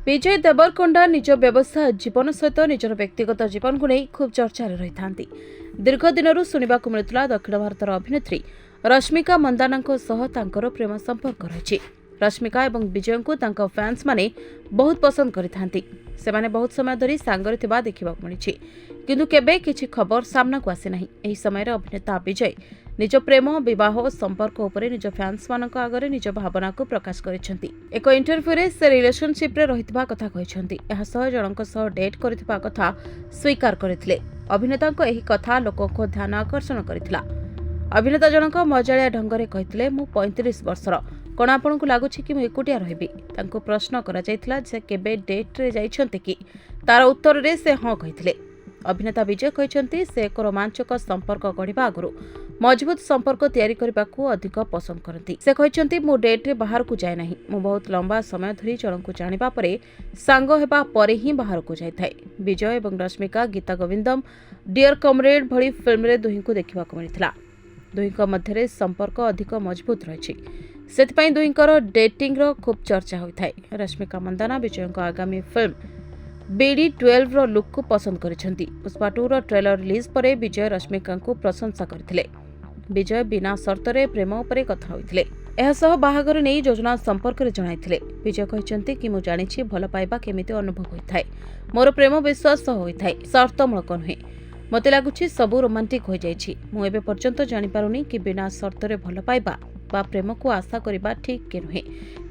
विजय देवरकोंडा निज व्यवसाय जीवन सहित निजर व्यक्तिगत जीवन को नहीं खूब चर्चा रही था। दीर्घ दिन शुणा मिलूला दक्षिण भारतर अभिनेत्री रश्मिका मंदाना प्रेम संपर्क रही। रश्मिका और विजय को फैंस माने बहुत पसंद करते बहुत समय धरी सांगरे थिबा देखा मिली किंतु केबे किछि खबर सामना को आसी नाही। एही समय अभिनेता विजय निज प्रेम विवाह संपर्क उपरे निज फैंस मानक आगरे निज भावना को प्रकाश करिसेंती। एक इंटरव्यू रे से रिलेशनशिप रे रहितबा कथा कहिसेंती। एहा सह जनक सह डेट करथिबा कथा स्वीकार करथिले। अभिनेता को एही कथा लोकों को ध्यान आकर्षण करथिला। अभिनेता जनक मजालिया ढंगरे कहिथिले मु 35 वर्षर कोन आपन को लागुछि कि मु एकुटिया रहबी। तांको प्रश्न करा जायतिला जे केबे डेट रे जाइछन्ते कि तार उत्तर रे से हां कहिथिले। अभिनेता विजय कहते से एक रोमांचक संपर्क गढ़ा आगु मजबूत संपर्क तैयारी करने को अधिक पसंद करती। से कहते मु डेट रे बाहर को जाए नहीं। मु बहुत लंबा समय धरी जन को जानिबा परे सांग हेबा परे ही बाहर को जाए। विजय और रश्मिका गीता गोविंदम डियर कमरेड भली फिल्म रे दुही को देखा मिलता। दुही मध्य संपर्क अधिक मजबूत रही से दुहींकर डेटिंग रो खूब चर्चा होता है। रश्मिका मंदाना विजय आगामी फिल्म BD12 रो लुक को पसंद करिसेंती। पुष्पा 2 रो ट्रेलर रिलीज परे विजय रश्मिका को प्रशंसा करथिले। विजय बिना शर्त रे प्रेम उपरे कथा होइथिले। एहा सह बाहागर नै योजना संपर्क रे जणाइथिले। विजय कहचंती कि मु जानिछि भल पाइबा केमिति अनुभव होइथाय। मोर प्रेम विश्वास सह होइथाय, शर्तमूलक नुहे। मते लागुछि सब रोमांटिक हो जाइछि। मु एबे पर्यंत जानि पारुनी कि बिना शर्त रे भल पाइबा बा प्रेम को आशा करिबा ठीक के नुहे।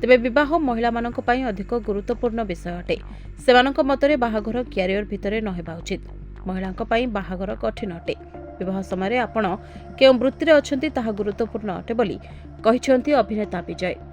तेबे विवाह महिला मानक पई अधिक गुरुत्वपूर्ण विषय अटे। सेमानक मतरे बाहागर क्यारियर भितरे न हेबा उचित। महिलांक पई बाहागर कठिन अटे। विवाह समय आपण केउ वृत्ति रे अछंती ताहा गुरुत्वपूर्ण अटे बोली कहिसेंती अभिनेता विजय।